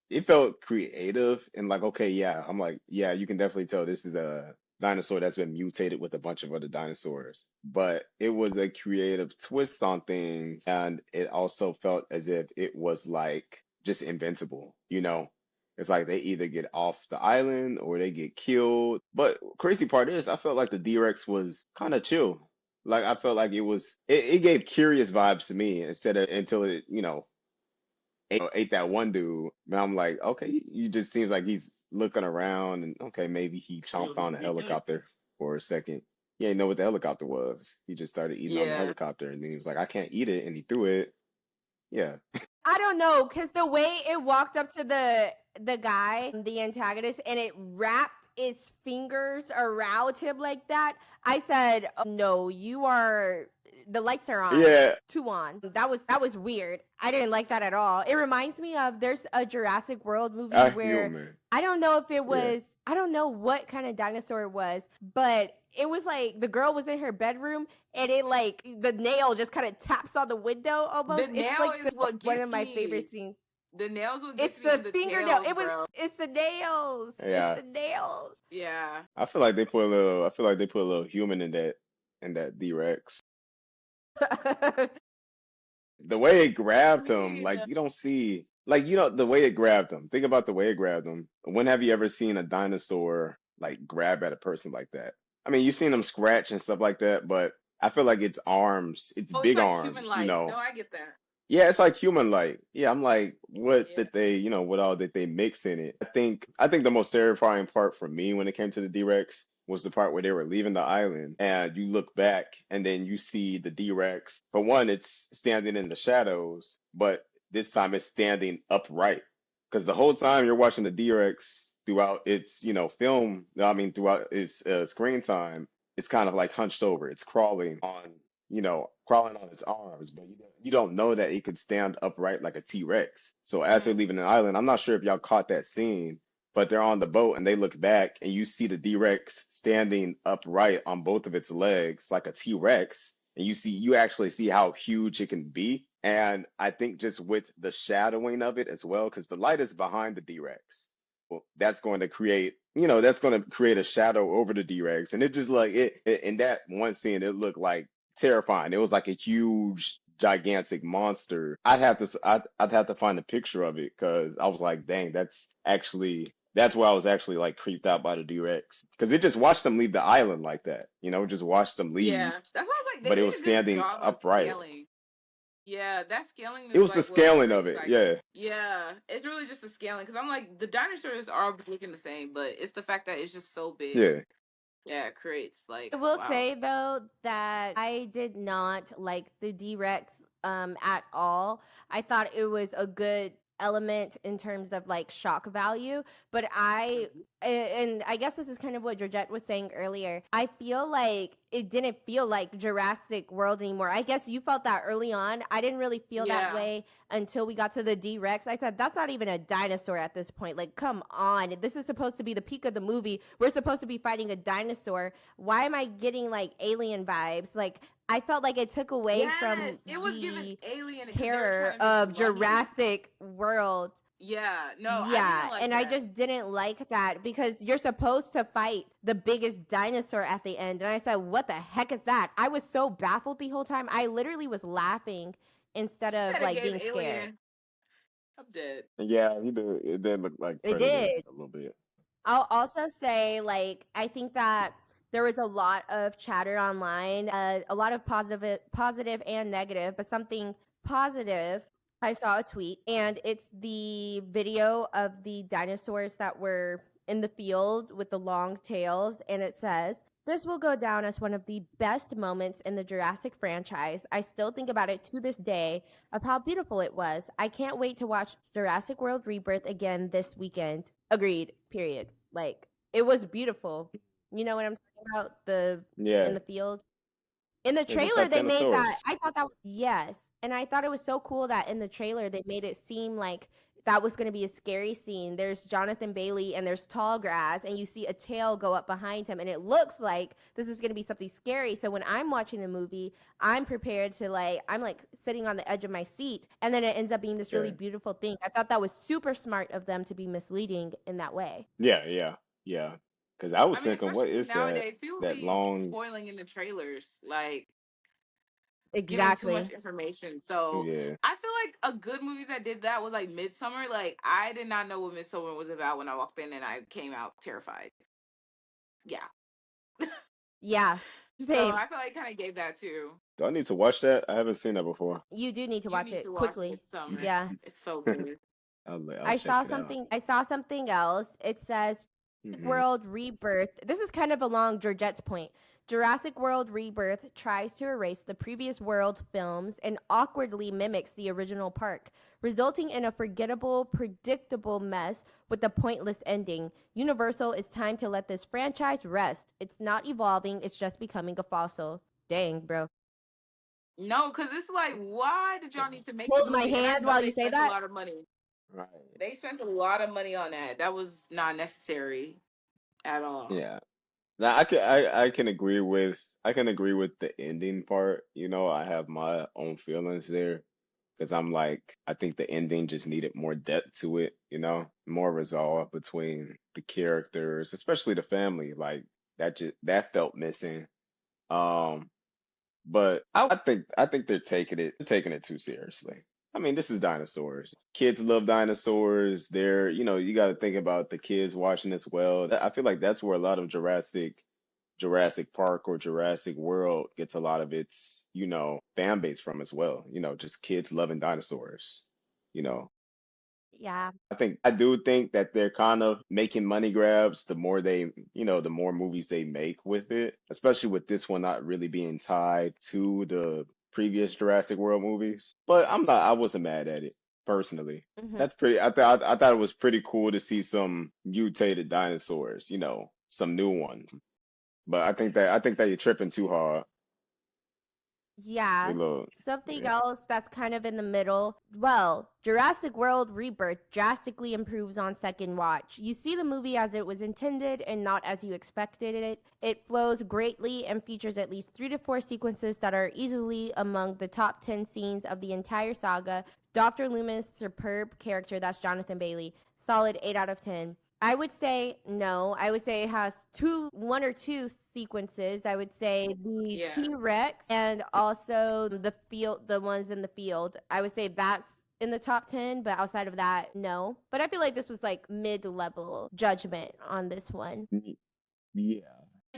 It felt creative and like okay, yeah. I'm like, yeah, you can definitely tell this is a dinosaur that's been mutated with a bunch of other dinosaurs. But it was a creative twist on things and it also felt as if it was like just invincible, you know? It's like they either get off the island or they get killed. But crazy part is I felt like the D-Rex was kind of chill. Like I felt like it gave curious vibes to me instead of until it, ate that one dude. And I'm like, okay, he just seems like he's looking around and okay, maybe he chomped on a helicopter for a second. He didn't know what the helicopter was. He just started eating on the Yeah. helicopter and then he was like, I can't eat it and he threw it. Yeah. I don't know, cause the way it walked up to the guy, the antagonist, and it wrapped its fingers around him like that, I said, "Oh, no, you are the lights are on, Yeah. too on." That was weird. I didn't like that at all. It reminds me of there's a Jurassic World movie A where human. I don't know if it Yeah. was I don't know what kind of dinosaur it was, but it was like the girl was in her bedroom and it like the nail just kind of taps on the window The almost. It's nail like is what one of gets my me. favorite scenes. The nails what It's gets me the in the fingernail. tails, bro. It's the nails. It's Yeah. the nails. Yeah. I feel like they put a little human in that D-Rex. The way it grabbed him, like Yeah. you don't see, like the way it grabbed him. Think about the way it grabbed him. When have you ever seen a dinosaur like grab at a person like that? I mean, you've seen them scratch and stuff like that, but I feel like its arms, its Oh, it's big like human arms, like. No, I get that. yeah, it's like human like. Yeah, I'm like, what Yeah. did they, what all did they mix in it? I think the most terrifying part for me when it came to the D-Rex was the part where they were leaving the island and you look back and then you see the D-Rex. For one, it's standing in the shadows, but this time it's standing upright. Because the whole time you're watching the D-Rex throughout its, throughout its screen time, it's kind of like hunched over. It's crawling on its arms, but you don't know that it could stand upright like a T-Rex. So as they're Mm. leaving the island, I'm not sure if y'all caught that scene, but they're on the boat and they look back and you see the D-Rex standing upright on both of its legs like a T-Rex, and you actually see how huge it can be. And I think just with the shadowing of it as well, because the light is behind the D-Rex, well, that's going to create a shadow over the D-Rex. And it just like in that one scene, it looked like terrifying. It was like a huge, gigantic monster. I'd have to find a picture of it because I was like, dang, that's where I was actually like creeped out by the D-Rex because it just watched them leave the island like that. Just watched them leave, Yeah. That's why I was like, they but it did was a good standing job of upright. scaling. Yeah, that scaling It is was the like what scaling of really it. like. Yeah, Yeah, it's really just the scaling because I'm like the dinosaurs are looking the same, but it's the fact that it's just so big. yeah, Yeah, it creates I like will wow. say though that I did not like the D-Rex at all. I thought it was a good element in terms of like shock value, but Mhm. and I guess this is kind of what Georgette was saying earlier. I feel like it didn't feel like Jurassic World anymore. I guess you felt that early on. I didn't really feel that Yeah. way until we got to the D-Rex. I said, that's not even a dinosaur at this point. Like, come on. This is supposed to be the peak of the movie. We're supposed to be fighting a dinosaur. Why am I getting like alien vibes? Like, I felt like it took away from Yes, it was given the alien because they were terror trying to make it of runny. Jurassic World. Yeah, no, I didn't Yeah, like and I that. just didn't like that because you're supposed to fight the biggest dinosaur at the end. And I said, what the heck is that? I was so baffled the whole time. I literally was laughing instead She of said it like gave being scared. alien. I'm dead. yeah. He did. It did look like It Predator did. a little bit. I'll also say, like, I think that there was a lot of chatter online, a lot of positive and negative, but something positive. I saw a tweet, and it's the video of the dinosaurs that were in the field with the long tails, and it says, "This will go down as one of the best moments in the Jurassic franchise. I still think about it to this day of how beautiful it was. I can't wait to watch Jurassic World Rebirth again this weekend." Agreed. Period. Like it was beautiful. You know what I'm talking about? The in Yeah, the field. In the yeah. The trailer they made that. Titanosaurus. I thought that was yes. And I thought it was so cool that in the trailer they made it seem like that was going to be a scary scene. There's Jonathan Bailey and there's tall grass, and you see a tail go up behind him, and it looks like this is going to be something scary. So when I'm watching the movie, I'm prepared to I'm like sitting on the edge of my seat, and then it ends up being this really Yeah. beautiful thing. I thought that was super smart of them to be misleading in that way. Yeah, yeah, yeah. Because I I was mean, thinking, especially what because is that? nowadays people That be long, spoiling in the trailers, like giving too much Exactly. information. So yeah, I feel like a good movie that did that was like Midsummer. Like I did not know what Midsummer was about when I walked in, and I came out terrified. Yeah. Yeah. So Same. I feel like kind of gave that too. do I need to watch that? I haven't seen that before. You do need to You watch need to it watch quickly. Midsummer. Yeah. It's so good. I'll I check saw it out. something I saw something else. It says Jurassic Hmm. World Rebirth. This is kind of along Georgette's point. Jurassic World Rebirth tries to erase the previous world films and awkwardly mimics the original park, resulting in a forgettable, predictable mess with a pointless ending. Universal, it's time to let this franchise rest. It's not evolving, it's just becoming a fossil. Dang, bro. No, because it's like, why did y'all So, need to make this Hold my movie? And I hand know while they you say spent a that. lot of money. right. They spent a lot of money on that. That was not necessary at all. Yeah. Now I can agree with the ending part. You know, I have my own feelings there because I'm like I think the ending just needed more depth to it, you know, more resolve between the characters, especially the family. Like that felt missing. Um, but I think they're taking it too seriously. I mean, this is dinosaurs. Kids love dinosaurs. They're, you know, you got to think about the kids watching as well. I feel like that's where a lot of Jurassic Park or Jurassic World gets a lot of its, you know, fan base from as well. You know, just kids loving dinosaurs. You know, Yeah. I do think that they're kind of making money grabs the more they, you know, the more movies they make with it, especially with this one not really being tied to the previous Jurassic World movies. But I wasn't mad at it personally. Hmm. That's pretty, I thought it was pretty cool to see some mutated dinosaurs, you know, some new ones. But I think that you're tripping too hard. You Yeah. little, Something yeah, else that's kind of in the middle. Well, Jurassic World Rebirth drastically improves on second watch. You see the movie as it was intended and not as you expected it. It flows greatly and features at least 3 to 4 sequences that are easily among the top 10 scenes of the entire saga. Dr. Loomis' superb character, that's Jonathan Bailey. Solid 8 out of 10. I would say no. I would say it has one or two sequences. I would say the Yeah. T Rex and also the ones in the field. I would say that's in the top 10, but outside of that, no. But I feel like this was like mid level judgment on this one. yeah.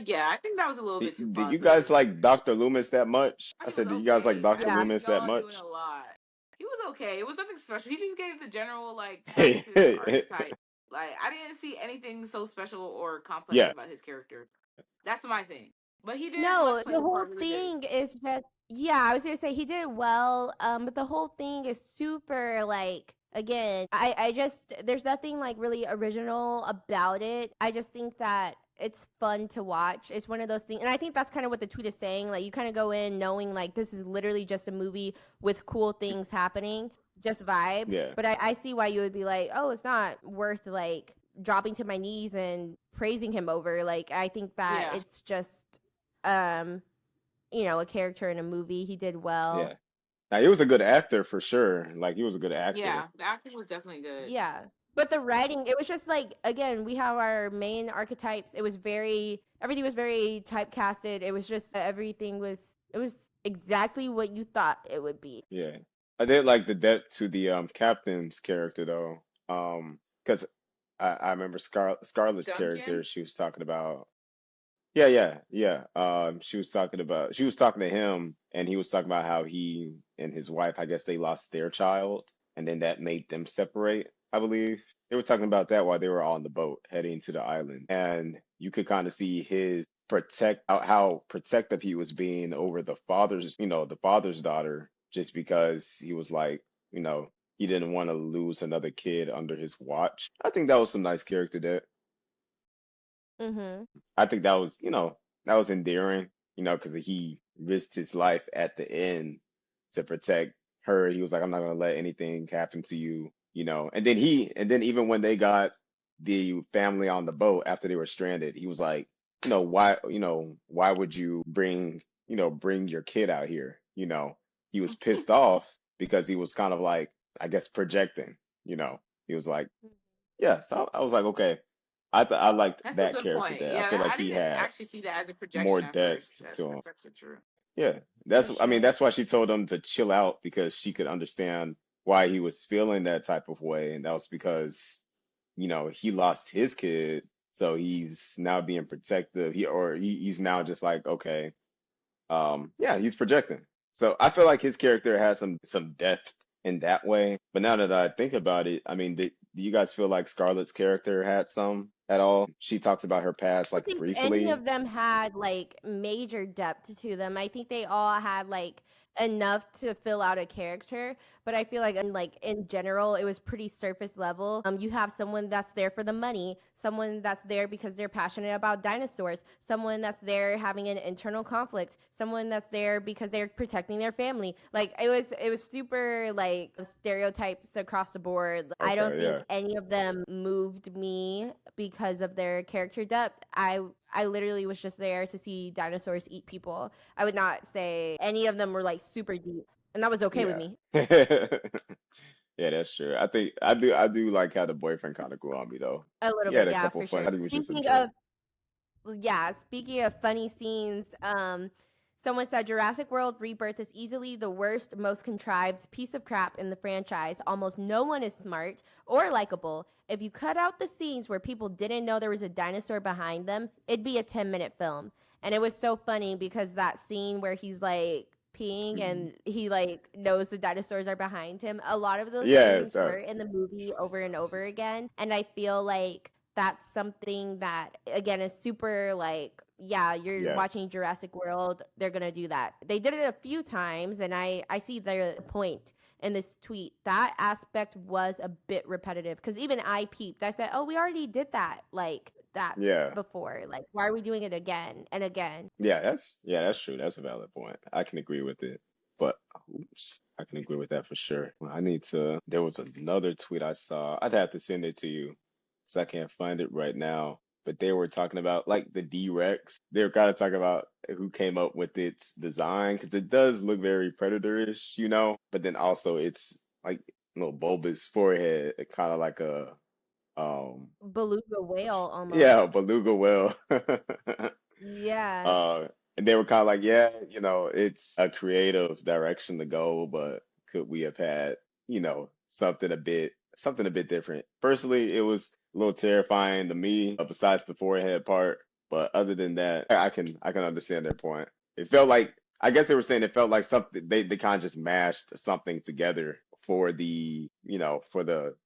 Yeah, I think that was a little bit too Did you guys positive. like Dr. Loomis that much? I He was said, did you guys like okay. I Dr. didn't Yeah. think Loomis that y'all doing much? a lot. He was okay. It was nothing special. He just gave the general like scientist archetype. Like I didn't see anything so special or complex Yeah. about his character. That's my thing. But he did No, like play the the whole part really good. thing is just yeah, I was gonna say he did it well, but the whole thing is super like again, I just there's nothing like really original about it. I just think that it's fun to watch. It's one of those things, and I think that's kind of what the tweet is saying. Like you kind of go in knowing like this is literally just a movie with cool things happening, just vibe. Yeah. But I see why you would be like, oh, it's not worth like dropping to my knees and praising him over. Like I think that Yeah. it's just um a character in a movie. He did well. Yeah. Now he was a good actor for sure. Like he was a good actor. Yeah. The acting was definitely good. Yeah. But the writing, it was just like again, we have our main archetypes. It was very everything was very typecasted. It was just everything was it was exactly what you thought it would be. Yeah. I did like the depth to the captain's character though. Because I remember Scarlett's character, Duncan? she was talking about yeah, yeah, yeah. She was talking to him and he was talking about how he and his wife, I guess they lost their child and then that made them separate, I believe. They were talking about that while they were on the boat heading to the island. And you could kind of see his how protective he was being over the father's, you know, the father's daughter, just because he was like, you know, he didn't want to lose another kid under his watch. I think that was some nice character there. Mhm. I think that was, you know, that was endearing, you know, because he risked his life at the end to protect her. He was like, I'm not gonna let anything happen to you, you know. And then even when they got the family on the boat after they were stranded, he was like, why would you bring your kid out here? You know, he was pissed off because he was kind of like, I guess, projecting, you know. He was like, yeah, so I was like, okay. I liked That's a that good character point. there. I Yeah, feel like I he didn't had actually see that as a more projection at depth first. That, to him. that's actually true. Yeah, For I mean, sure. that's why she told him to chill out because she could understand why he was feeling that type of way, and that was because, he lost his kid, so he's now being protective. He's now just like, okay, yeah, he's projecting. So I feel like his character has some depth in that way. But now that I think about it, I mean, do you guys feel like Scarlett's character had some at all? She talks about her past Don't like think any briefly. of them had like major depth to them. I think they all had like enough to fill out a character, but I feel like in general it was pretty surface level. You have someone that's there for the money, someone that's there because they're passionate about dinosaurs, someone that's there having an internal conflict, someone that's there because they're protecting their family. Like it was super like stereotypes across the board. I don't Okay, think yeah. any of them moved me because of their character depth. I literally was just there to see dinosaurs eat people. I would not say any of them were like super deep, and that was okay with Yeah. me. Yeah, that's true. I think I do like how the boyfriend kind of grew on me though. A little He had bit, a yeah, couple for funny. sure. I think he was just a Speaking jerk. of yeah, speaking of funny scenes, someone said Jurassic World Rebirth is easily the worst, most contrived piece of crap in the franchise. Almost no one is smart or likable. If you cut out the scenes where people didn't know there was a dinosaur behind them, it'd be a 10-minute film. And it was so funny because that scene where he's like peeing Mhm. and he like knows the dinosaurs are behind him, a lot of those Yeah, it's scenes that. were in the movie over and over again. And I feel like that's something that again is super like yeah, you're Yeah, watching Jurassic World, they're gonna do that. They did it a few times, and I see their point in this tweet. That aspect was a bit repetitive because even I peeped. I said, "Oh, we already did that like that yeah, before. Like, why are we doing it again and again?" yeah. That's true. That's a valid point. I can agree with it. But oops, I can agree with that for sure. Well, I need to. There was another tweet I saw. I'd have to send it to you because I can't find it right now. But they were talking about like the D-Rex. They were kind of talking about who came up with its design because it does look very predatorish, But then also it's like bulbous forehead, kind of like a um, Beluga whale almost. yeah, beluga whale. Yeah. Uh, and they were kind of like, yeah, it's a creative direction to go, but could we have had, something a bit different? Personally, it was a little terrifying to me, besides the forehead part. But other than that, I can understand their point. It felt like, I guess they were saying it felt like something they kind of just mashed something together for the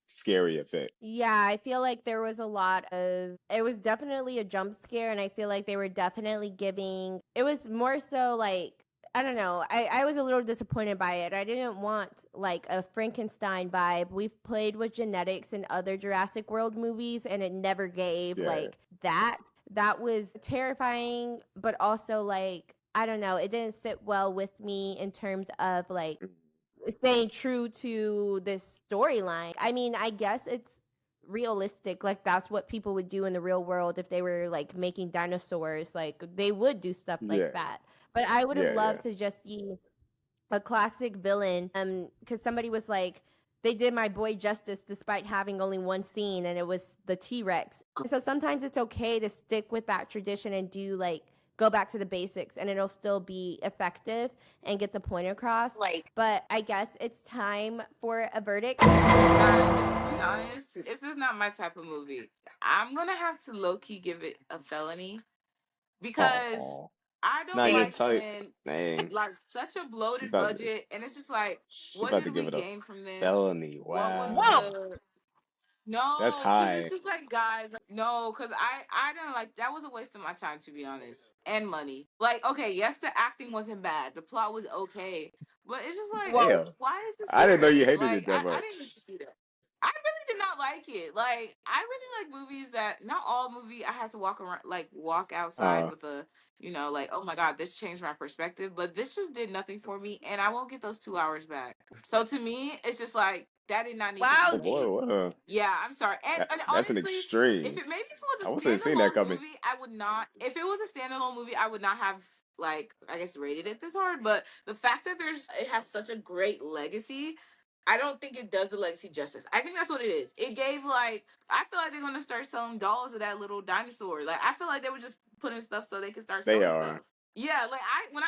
scary effect. Yeah, I feel like there was a lot of it was definitely a jump scare and I feel like they were definitely giving it was more so like I don't know. I was a little disappointed by it. I didn't want like a Frankenstein vibe. We've played with genetics in other Jurassic World movies and it never gave Yeah. like that. That was terrifying, but also like I don't know, it didn't sit well with me in terms of like staying true to this storyline. I mean, I guess it's realistic. Like that's what people would do in the real world if they were like making dinosaurs. Like they would do stuff like Yeah. that. But I would have Yeah. Yeah. loved to just see a classic villain. Because somebody was like, they did my boy justice despite having only one scene, and it was the T Rex. So sometimes it's okay to stick with that tradition and do like go back to the basics, and it'll still be effective and get the point across. But I guess it's time for a verdict. To be honest, this is not my type of movie. I'm gonna have to low key give it a felony because Oh, I don't not your Same. like type. when Dang. like such a She bloated about to, budget and it's just like, she what about to did give we it a gain from this? felony. What was Whoa! Wow. the That's no, because it's high. just like guys, no, because I didn't like that was a waste of my time to be honest and money. Like okay, yes, the acting wasn't bad, the plot was okay, but it's just like Whoa! Damn. why is this I didn't know here? you hated Like it that I didn't need much. to see that. I really did not like it. Like I really like movies that not all movie I had to walk around like walk outside Uh, with a like, oh my god, this changed my perspective. But this just did nothing for me, and I won't get those 2 hours back. So to me, it's just like that did not need to be oh Wow. boy, made. what Yeah, I'm sorry. And that's an honestly, if extreme. it maybe if it I was a wasn't seeing that standalone coming. movie, I would not. If it was a standalone movie, I would not have like I guess rated it this hard. But the fact that it has such a great legacy, I don't think it does the legacy justice. I think that's what it is. It gave like I feel like they're gonna start selling dolls of that little dinosaur. Like I feel like they were just putting stuff so they could start They selling are. stuff. Yeah, like I can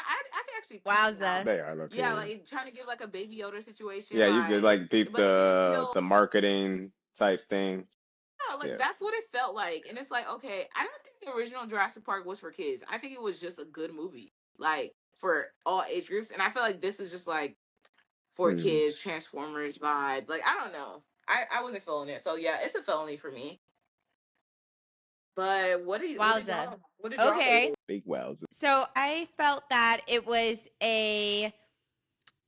actually peep now. Wowza. They are Yeah, looking. like trying to give like a baby Yoda situation, Yeah, you could like, like peep but it didn't feel. the marketing type thing. Yeah, like Yeah. that's what it felt like, and it's like, okay, I don't think the original Jurassic Park was for kids. I think it was just a good movie, like for all age groups, and I feel like this is just like for Hmm. kids, Transformers vibe. Like I don't know, I wasn't feeling it, so yeah, it's a felony for me. But Wowza. what did y'all rate Okay. it? Big wowza. So I felt that it was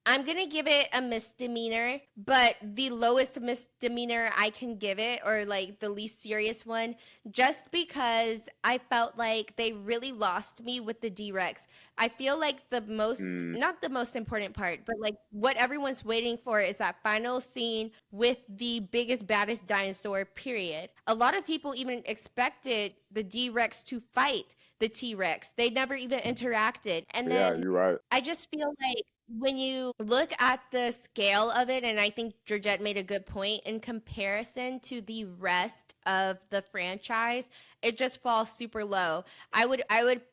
I'm gonna give it a misdemeanor, but the lowest misdemeanor I can give it, or like the least serious one, just because I felt like they really lost me with the D-Rex. I feel like Hmm. not the most important part, but like what everyone's waiting for is that final scene with the biggest, baddest dinosaur, period. A lot of people even expected the D-Rex to fight the T-Rex. They never even interacted. And Yeah, then you're right. I just feel like when you look at the scale of it, and I think Georgette made a good point, in comparison to the rest of the franchise, it just falls super low. I would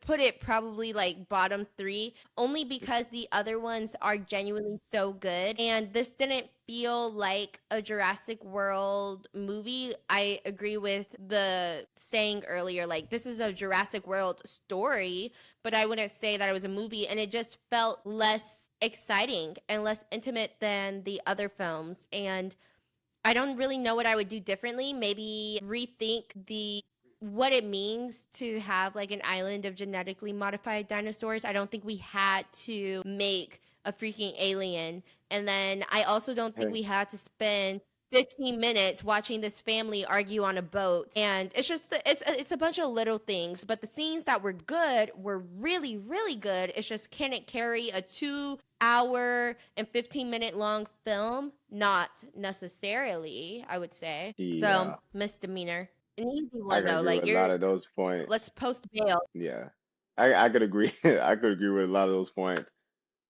put it probably like bottom three, only because the other ones are genuinely so good. And this didn't feel like a Jurassic World movie. I agree with the saying earlier, like this is a Jurassic World story, but I wouldn't say that it was a movie, and it just felt less exciting and less intimate than the other films. And I don't really know what I would do differently. Maybe rethink the what it means to have like an island of genetically modified dinosaurs. I don't think we had to make a freaking alien. And then I also don't think Hey, we had to spend 15 minutes watching this family argue on a boat. And it's just it's a bunch of little things, but the scenes that were good were really really good. It's just, can it carry a 2 hour and 15-minute long film? Not necessarily, I would say. So yeah, misdemeanor, an easy I one could though. agree Like with a lot you're of those let's points. post bail. Yeah, I could agree. I could agree with a lot of those points.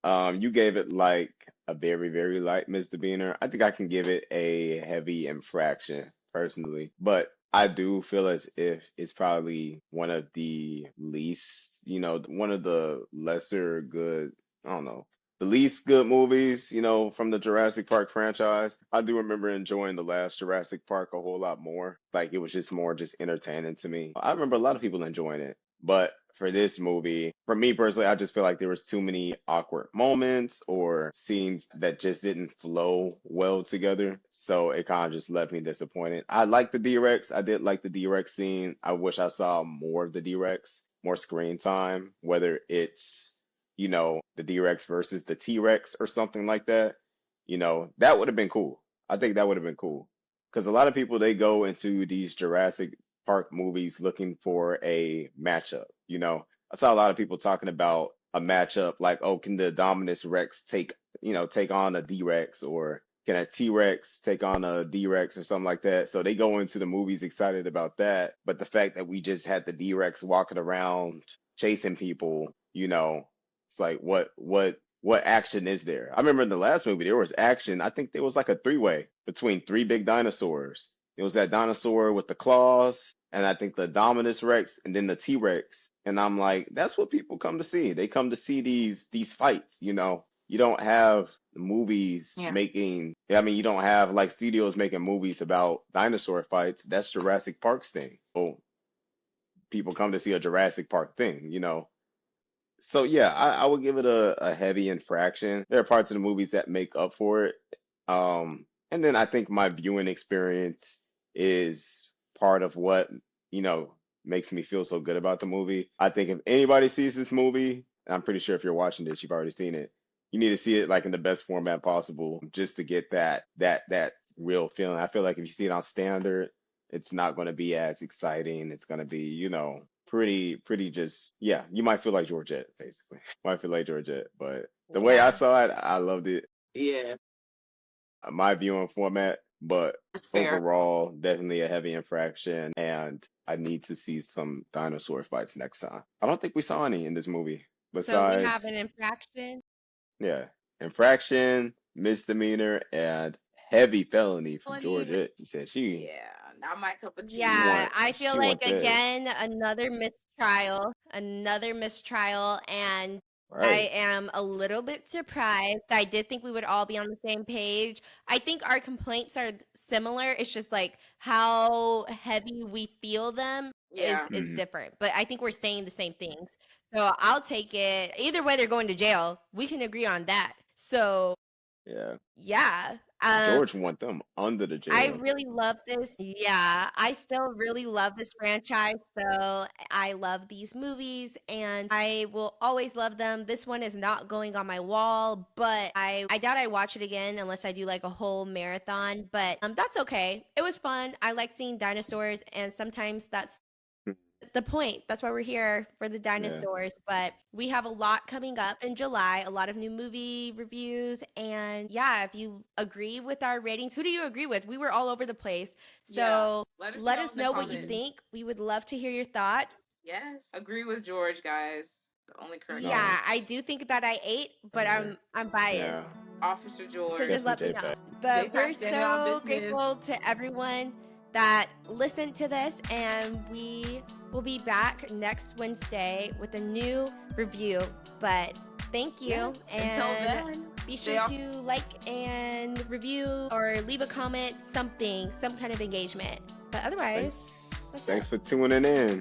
You gave it like a very, very light misdemeanor. I think I can give it a heavy infraction personally, but I do feel as if it's probably one of the least, one of the lesser good, I don't know, the least good movies, from the Jurassic Park franchise. I do remember enjoying the last Jurassic Park a whole lot more. Like it was just more just entertaining to me. I remember a lot of people enjoying it. But for this movie, for me personally, I just feel like there was too many awkward moments or scenes that just didn't flow well together. So it kind of just left me disappointed. I like the D-Rex. I did like the D-Rex scene. I wish I saw more of the D-Rex, more screen time, whether it's, the D-Rex versus the T-Rex or something like that. That would have been cool. I think that would have been cool. Because a lot of people, they go into these Jurassic Park movies looking for a matchup. I saw a lot of people talking about a matchup like, oh, can the Dominus Rex take on a D-Rex, or can a T-Rex take on a D-Rex or something like that? So they go into the movies excited about that. But the fact that we just had the D-Rex walking around chasing people, it's like what action is there? I remember in the last movie there was action. I think there was like a three-way between three big dinosaurs. It was that dinosaur with the claws, and I think the Dominus Rex, and then the T-Rex. And I'm like, that's what people come to see. They come to see these fights. You don't have movies Yeah. making, I mean, you don't have like studios making movies about dinosaur fights. That's Jurassic Park's thing. So people come to see a Jurassic Park thing. So yeah, I would give it a heavy infraction. There are parts of the movies that make up for it. And then I think my viewing experience is part of what, you know, makes me feel so good about the movie. I think if anybody sees this movie, and I'm pretty sure if you're watching this, you've already seen it. You need to see it like in the best format possible just to get that real feeling. I feel like if you see it on standard, it's not going to be as exciting. It's going to be, pretty just, yeah, you might feel like Georgette, basically. Might feel like Georgette, but the way I Yeah. saw it, I loved it. Yeah, My viewing format, but that's fair. overall, definitely a heavy infraction, and I need to see some dinosaur fights next time. I don't think we saw any in this movie So we have besides, an infraction. yeah, infraction, misdemeanor, and heavy felony from Melanie, Georgia. She said she yeah, not my cup of she tea. Yeah, want I feel she like want that. again another mistrial, and I Right. am a little bit surprised. I did think we would all be on the same page. I think our complaints are similar. It's just like how heavy we feel them Yeah, is Hmm. different. But I think we're saying the same things. So I'll take it. Either way they're going to jail. We can agree on that. So Yeah. yeah. George want them under the I jail. really love this. Yeah, I still really love this franchise. So I love these movies and I will always love them. This one is not going on my wall, but I doubt I watch it again unless I do like a whole marathon. But that's okay. It was fun. I like seeing dinosaurs, and sometimes that's the point. That's why we're here for the Yeah. dinosaurs. But we have a lot coming up in July, a lot of new movie reviews. And yeah, if you agree with our ratings, who do you agree with? We were all over the place. yeah. So Let us let know us in the know what you comments. think. We would love to hear your thoughts. Yes, agree with George, guys. The only correct No. Yeah, I answer. do think that I ate, but Yeah. I'm biased. Yeah. Officer So George. just Definitely let me J know. Pack. But JPatt we're standing on so business. grateful to everyone that listened to this, and we will be back next Wednesday with a new review. But thank you, Yes. Until and then, be stay sure off. to like and review or leave a comment, something, some kind of engagement. But otherwise, Thanks. that's Thanks it. for tuning in.